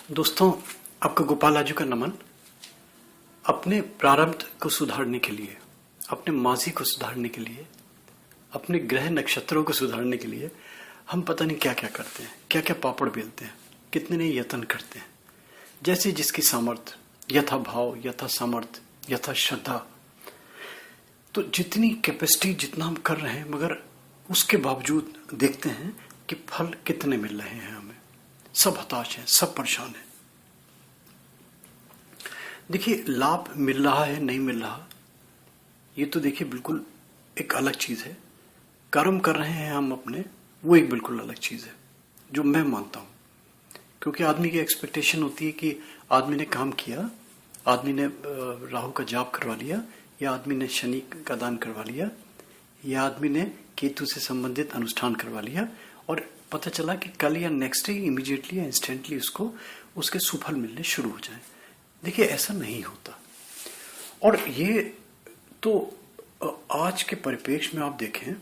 दोस्तों, आपका गोपाल आजू का नमन। अपने प्रारब्ध को सुधारने के लिए, अपने माजी को सुधारने के लिए, अपने ग्रह नक्षत्रों को सुधारने के लिए हम पता नहीं क्या क्या करते हैं, क्या क्या पापड़ बेलते हैं, कितने नए यत्न करते हैं। जैसे जिसकी सामर्थ्य, यथा भाव, यथा सामर्थ्य, यथा श्रद्धा। तो जितनी कैपेसिटी, जितना हम कर रहे हैं, मगर उसके बावजूद देखते हैं कि फल कितने मिल रहे हैं हमें। सब हताश हैं, सब परेशान हैं। देखिए, लाभ मिल रहा है नहीं मिल रहा, ये तो देखिए बिल्कुल एक अलग चीज है। कर्म कर रहे हैं हम अपने, वो एक बिल्कुल अलग चीज है, जो मैं मानता हूं। क्योंकि आदमी की एक्सपेक्टेशन होती है कि आदमी ने काम किया, आदमी ने राहु का जाप करवा लिया, या आदमी ने शनि का दान करवा लिया, या आदमी ने केतु से संबंधित अनुष्ठान करवा लिया, और पता चला कि कल या नेक्स्ट डे इमीडिएटली या इंस्टेंटली उसको उसके सुफल मिलने शुरू हो जाए। देखिए, ऐसा नहीं होता। और ये तो आज के परिप्रेक्ष्य में आप देखें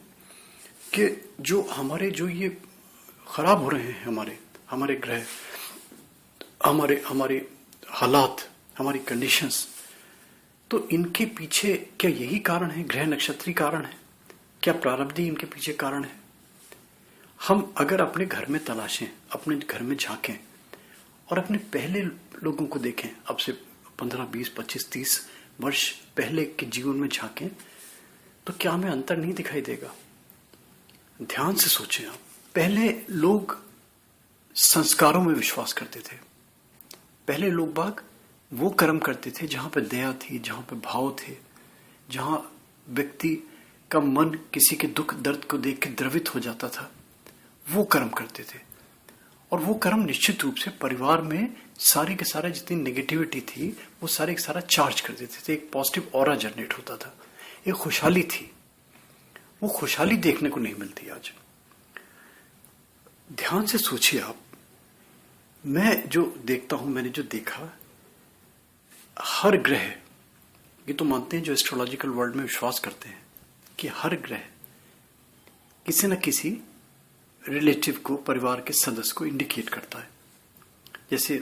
कि जो ये खराब हो रहे हैं हमारे ग्रह, हमारे हालात, हमारी कंडीशंस, तो इनके पीछे क्या यही कारण है? ग्रह नक्षत्री कारण है क्या? प्रारब्ध इनके पीछे कारण है? हम अगर अपने घर में तलाशें, अपने घर में झांकें और अपने पहले लोगों को देखें, अब से 15, 20, 25, 30 वर्ष पहले के जीवन में झांकें, तो क्या हमें अंतर नहीं दिखाई देगा? ध्यान से सोचें आप। पहले लोग संस्कारों में विश्वास करते थे। पहले लोग बाग वो कर्म करते थे जहां पर दया थी, जहां पर भाव थे, जहां व्यक्ति का मन किसी के दुख दर्द को देख के द्रवित हो जाता था, वो कर्म करते थे। और वो कर्म निश्चित रूप से परिवार में सारे के सारा जितनी नेगेटिविटी थी, वो सारे के सारा चार्ज कर देते थे। एक पॉजिटिव ऑरा जनरेट होता था, एक खुशहाली थी। वो खुशहाली देखने को नहीं मिलती आज। ध्यान से सोचिए आप। मैं जो देखता हूं, मैंने जो देखा, हर ग्रह, ये तो मानते हैं जो एस्ट्रोलॉजिकल वर्ल्ड में विश्वास करते हैं कि हर ग्रह किसी न किसी रिलेटिव को, परिवार के सदस्य को इंडिकेट करता है। जैसे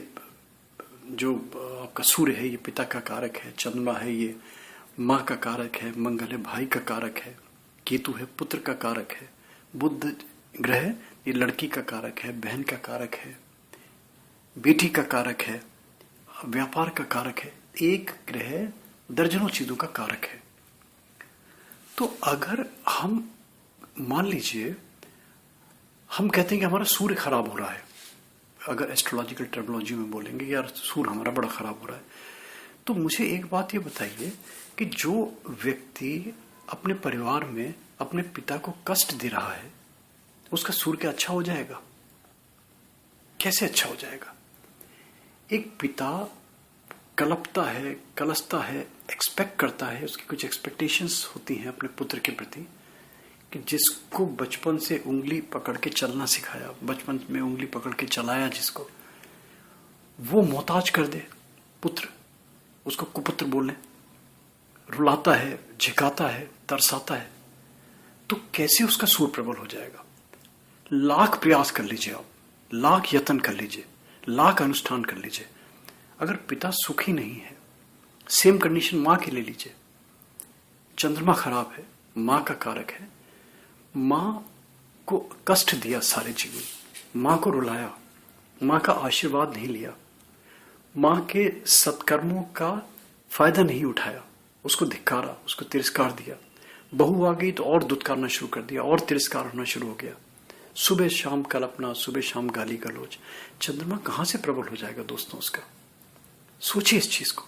जो आपका सूर्य है, ये पिता का कारक है, चंद्रमा है, ये माँ का कारक है, मंगल है भाई का कारक है, केतु है पुत्र का कारक है, बुध ग्रह ये लड़की का कारक है, बहन का कारक है, बेटी का कारक है, व्यापार का कारक है। एक ग्रह दर्जनों चीजों का कारक है। तो अगर हम मान लीजिए, हम कहते हैं कि हमारा सूर्य खराब हो रहा है, अगर एस्ट्रोलॉजिकल टर्मिनोलॉजी में बोलेंगे यार सूर्य हमारा बड़ा खराब हो रहा है, तो मुझे एक बात ये बताइए कि जो व्यक्ति अपने परिवार में अपने पिता को कष्ट दे रहा है, उसका सूर्य क्या अच्छा हो जाएगा? कैसे अच्छा हो जाएगा? एक पिता कलपता है, कलसता है, एक्सपेक्ट करता है, उसकी कुछ एक्सपेक्टेशंस होती हैं अपने पुत्र के प्रति, कि जिसको बचपन से उंगली पकड़ के चलना सिखाया, बचपन में उंगली पकड़ के चलाया जिसको, वो मोहताज कर दे पुत्र, उसको कुपुत्र बोले, रुलाता है, झिकाता है, तरसाता है, तो कैसे उसका सूर्य प्रबल हो जाएगा? लाख प्रयास कर लीजिए आप, लाख यत्न कर लीजिए, लाख अनुष्ठान कर लीजिए, अगर पिता सुखी नहीं है। सेम कंडीशन मां की ले लीजिए। चंद्रमा खराब है, मां का कारक है, मां को कष्ट दिया सारे जीवन, मां को रुलाया, मां का आशीर्वाद नहीं लिया, मां के सत्कर्मों का फायदा नहीं उठाया, उसको धिक्कारा, उसको तिरस्कार दिया। बहू आ गई तो और दुत्कारना शुरू कर दिया, और तिरस्कार होना शुरू हो गया। सुबह शाम कल्पना, सुबह शाम गाली गलौज। चंद्रमा कहां से प्रबल हो जाएगा दोस्तों उसका? सोचिए इस चीज को।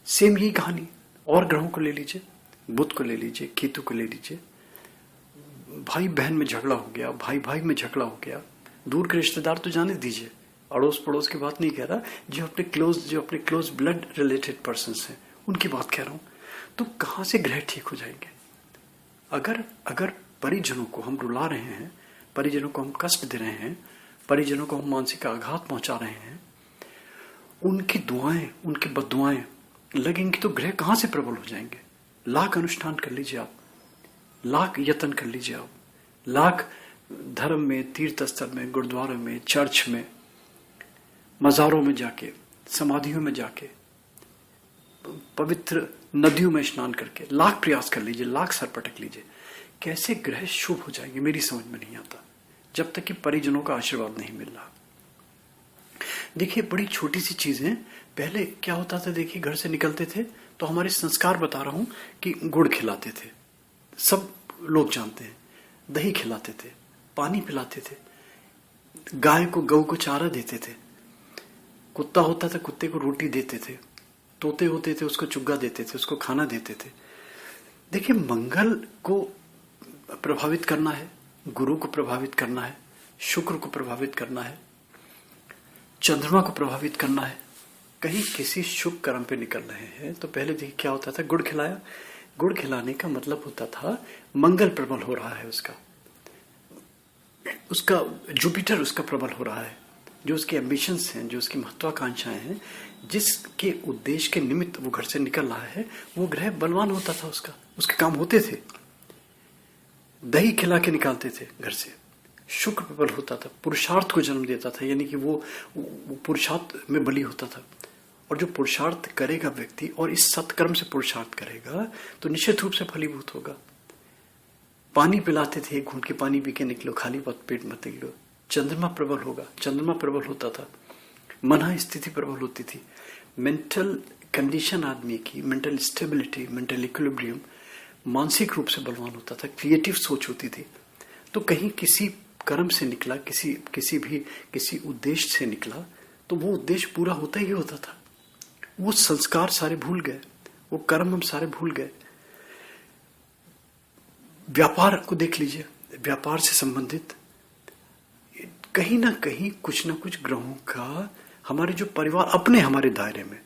सेम यही कहानी और ग्रहों को ले लीजिए, बुध को ले लीजिए, केतु को ले लीजिए। भाई बहन में झगड़ा हो गया, भाई भाई में झगड़ा हो गया, दूर के रिश्तेदार तो जाने दीजिए, अड़ोस पड़ोस की बात नहीं कह रहा, जो अपने क्लोज ब्लड रिलेटेड पर्सन्स हैं उनकी बात कह रहा हूं। तो कहां से ग्रह ठीक हो जाएंगे? अगर परिजनों को हम रुला रहे हैं, परिजनों को हम कष्ट दे रहे हैं, परिजनों को हम मानसिक आघात पहुंचा रहे हैं, उनकी दुआएं, उनकी बद्दुआएं लगेंगी तो ग्रह कहां से प्रबल हो जाएंगे? लाख अनुष्ठान कर लीजिए आप, लाख यत्न कर लीजिए आप, लाख धर्म में, तीर्थ स्थल में, गुरुद्वारे में, चर्च में, मज़ारों में जाके, समाधियों में जाके, पवित्र नदियों में स्नान करके लाख प्रयास कर लीजिए, लाख सर पटक लीजिए, कैसे ग्रह शुभ हो जाएंगे मेरी समझ में नहीं आता, जब तक कि परिजनों का आशीर्वाद नहीं मिल रहा। देखिए बड़ी छोटी सी चीजें, पहले क्या होता था, देखिए घर से निकलते थे तो हमारे संस्कार बता रहा हूं कि गुड़ खिलाते थे, सब लोग जानते हैं, दही खिलाते थे, पानी पिलाते थे, गाय को, गऊ को चारा देते थे, कुत्ता होता था कुत्ते को रोटी देते थे, तोते होते थे उसको चुग्गा देते थे, उसको खाना देते थे। देखिए मंगल को प्रभावित करना है, गुरु को प्रभावित करना है, शुक्र को प्रभावित करना है, चंद्रमा को प्रभावित करना है, कहीं किसी शुभ कर्म पे निकल रहे हैं तो पहले देखिए क्या होता था, गुड़ खिलाया। गुड़ खिलाने का मतलब होता था मंगल प्रबल हो रहा है, उसका जुपिटर उसका प्रबल हो रहा है, जो उसके एम्बिशंस हैं, जो उसकी महत्वाकांक्षाएं हैं, जिसके उद्देश्य के निमित्त वो घर से निकल रहा है, वो ग्रह बलवान होता था, उसके काम होते थे। दही खिला के निकालते थे घर से, शुक्र प्रबल होता था, पुरुषार्थ को जन्म देता था, यानी कि वो पुरुषार्थ में बली होता था। और जो पुरुषार्थ करेगा व्यक्ति और इस सत्कर्म से पुरुषार्थ करेगा तो निश्चित रूप से फलीभूत होगा। पानी पिलाते थे, एक घूंट के पानी पी के निकलो, खाली पेट मत निकलो। चंद्रमा प्रबल होगा, चंद्रमा प्रबल होता था, मन स्थिति प्रबल होती थी, मेंटल कंडीशन आदमी की, मेंटल स्टेबिलिटी, मेंटल इक्विलिब्रियम मानसिक रूप से बलवान होता था, क्रिएटिव सोच होती थी। तो कहीं किसी कर्म से निकला, किसी उद्देश्य से निकला तो वो उद्देश्य पूरा होता ही होता था। वो संस्कार सारे भूल गए, वो कर्म हम सारे भूल गए। व्यापार को देख लीजिए, व्यापार से संबंधित कहीं ना कहीं कुछ ना कुछ ग्रहों का हमारे जो परिवार, अपने हमारे दायरे में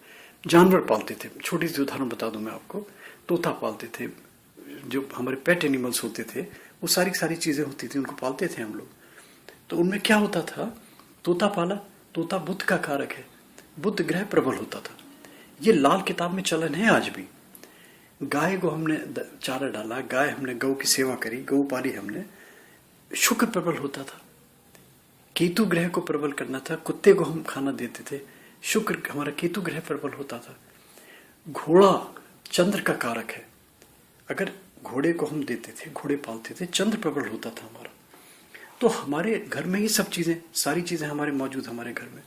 जानवर पालते थे। छोटी सी उदाहरण बता दूं मैं आपको, तोता पालते थे, जो हमारे पेट एनिमल्स होते थे, वो सारी चीजें होती थी, उनको पालते थे हम लोग। तो उनमें क्या होता था, तोता पाला, तोता बुद्ध का कारक है, बुद्ध ग्रह प्रबल होता था। ये लाल किताब में चलन है आज भी। गाय को हमने चारा डाला, गाय हमने, गौ की सेवा करी, गौ पाली हमने, शुक्र प्रबल होता था। केतु ग्रह को प्रबल करना था, कुत्ते को हम खाना देते थे, शुक्र हमारा केतु ग्रह प्रबल होता था। घोड़ा चंद्र का कारक है, अगर घोड़े को हम देते थे, घोड़े पालते थे, चंद्र प्रबल होता था हमारा। तो हमारे घर में ये सब चीजें, सारी चीजें हमारे मौजूद, हमारे घर में।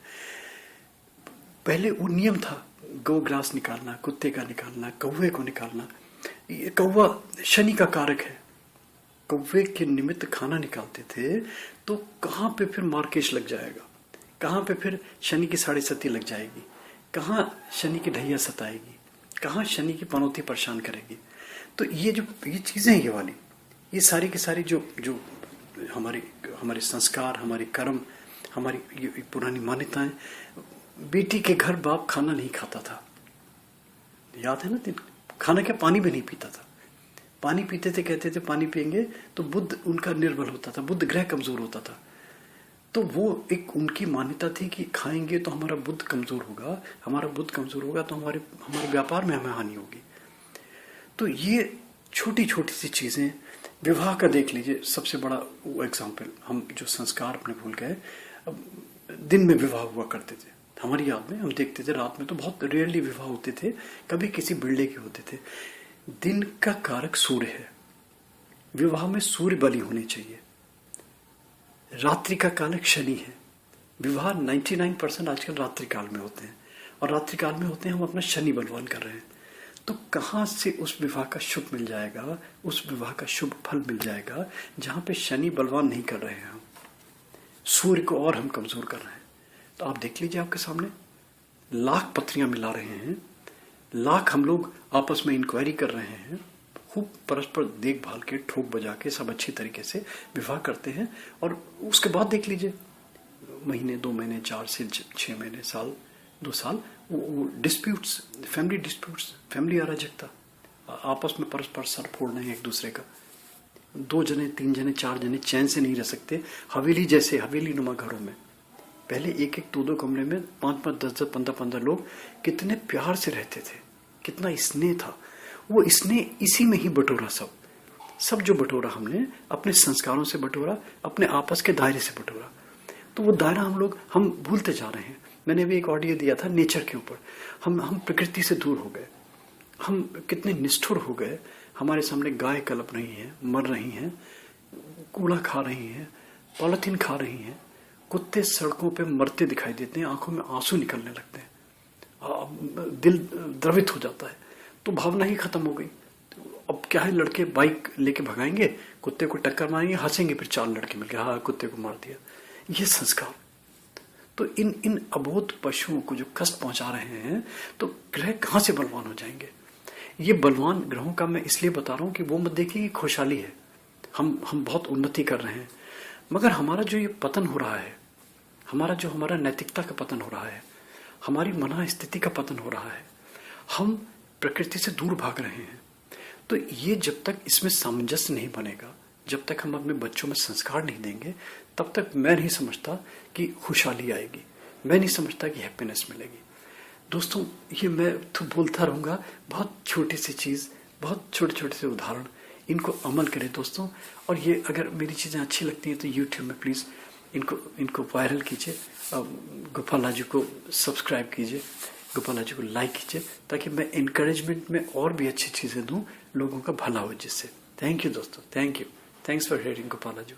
पहले वो नियम था, गौ ग्रास निकालना, कुत्ते का निकालना, कौवे को निकालना। ये कौवा शनि का कारक है, कौवे के निमित्त खाना निकालते थे तो कहां पे फिर मार्केश लग जाएगा, कहां पे फिर शनि की 7.5 लग जाएगी, कहां शनि की ढैया सताएगी, कहां शनि की पनौती परेशान करेगी। तो ये चीजें हैं, ये वाली, ये सारी की सारी जो हमारे संस्कार, हमारे कर्म, हमारी ये पुरानी मान्यताएं। बेटी के घर बाप खाना नहीं खाता था, याद है ना दिन, खाना क्या, पानी भी नहीं पीता था। पानी पीते थे, कहते थे पानी पिएंगे तो बुद्ध उनका निर्बल होता था, बुद्ध ग्रह कमजोर होता था। तो वो एक उनकी मान्यता थी कि खाएंगे तो हमारा बुद्ध कमजोर होगा, हमारा बुद्ध कमजोर होगा तो हमारे व्यापार में हमें हानि होगी। तो ये छोटी छोटी सी चीजें, विवाह का देख लीजिए, सबसे बड़ा वो एग्जाम्पल, हम जो संस्कार अपने भूल गए। दिन में विवाह हुआ करते थे, हमारी याद में हम देखते थे, रात में तो बहुत रेयरली विवाह होते थे, कभी किसी बिल्डे के होते थे। दिन का कारक सूर्य है, विवाह में सूर्य बलि होनी चाहिए। रात्रि का कारक शनि है, विवाह 99% आजकल रात्रि काल में होते हैं, और रात्रि काल में होते हैं हम अपना शनि बलवान कर रहे हैं। तो कहां से उस विवाह का शुभ मिल जाएगा, उस विवाह का शुभ फल मिल जाएगा जहां पे शनि बलवान नहीं कर रहे हैं, हम सूर्य को और हम कमजोर कर रहे हैं। तो आप देख लीजिए, आपके सामने लाख पत्रियां मिला रहे हैं, लाख हम लोग आपस में इंक्वायरी कर रहे हैं, खूब परस्पर देखभाल के, ठोक बजा के, सब अच्छी तरीके से विवाह करते हैं। और उसके बाद देख लीजिए, महीने, 2 महीने, 4 से 6 महीने, साल, 2 साल, वो डिस्प्यूट्स, फैमिली डिस्प्यूट्स, फैमिली अराजकता, आपस में परस्पर सर फोड़ना है एक दूसरे का। 2 जने, 3 जने, 4 जने चैन से नहीं रह सकते। हवेली जैसे, हवेली नुमा घरों में पहले 1-1, 2-2 कमरे में 5-5, 10-10, 15-15 लोग कितने प्यार से रहते थे, कितना स्नेह था। वो स्नेह इसी में ही बटोरा, सब जो बटोरा हमने अपने संस्कारों से बटोरा, अपने आपस के दायरे से बटोरा। तो वो दायरा हम भूलते जा रहे हैं। मैंने भी एक ऑडियो दिया था नेचर के ऊपर। हम प्रकृति से दूर हो गए, हम कितने निष्ठुर हो गए। हमारे सामने गाय कलप रही है, मर रही हैं, कूड़ा खा रही हैं, पॉलिथीन खा रही हैं, कुत्ते सड़कों पे मरते दिखाई देते हैं, आंखों में आंसू निकलने लगते हैं, दिल द्रवित हो जाता है, तो भावना ही खत्म हो गई। अब क्या है, लड़के बाइक लेके भगाएंगे, कुत्ते को टक्कर मारेंगे, हंसेंगे, फिर 4 लड़के मिलके हाँ कुत्ते को मार दिया। ये संस्कार। तो इन अबोध पशुओं को जो कष्ट पहुंचा रहे हैं, तो ग्रह कहां से बलवान हो जाएंगे? ये बलवान ग्रहों का मैं इसलिए बता रहा हूं कि वो मत देखिए कि खुशहाली है, हम बहुत उन्नति कर रहे हैं, मगर हमारा जो ये पतन हो रहा है, हमारा नैतिकता का पतन हो रहा है, हमारी मना स्थिति का पतन हो रहा है, हम प्रकृति से दूर भाग रहे हैं। तो ये जब तक इसमें सामंजस्य नहीं बनेगा, जब तक हम अपने बच्चों में संस्कार नहीं देंगे, तब तक मैं नहीं समझता कि खुशहाली आएगी, मैं नहीं समझता कि हैप्पीनेस मिलेगी। दोस्तों, ये मैं तो बोलता रहूंगा, बहुत छोटी सी चीज, बहुत छोटे छोटे से उदाहरण, इनको अमल करें दोस्तों। और ये अगर मेरी चीजें अच्छी लगती हैं तो यूट्यूब में प्लीज इनको वायरल कीजिए, गोपाला जी को सब्सक्राइब कीजिए, गोपाला जी को लाइक कीजिए, ताकि मैं इनकरेजमेंट में और भी अच्छी चीजें दूं, लोगों का भला हो जिससे। थैंक यू दोस्तों, thank you, thanks for hearing Gopala ji.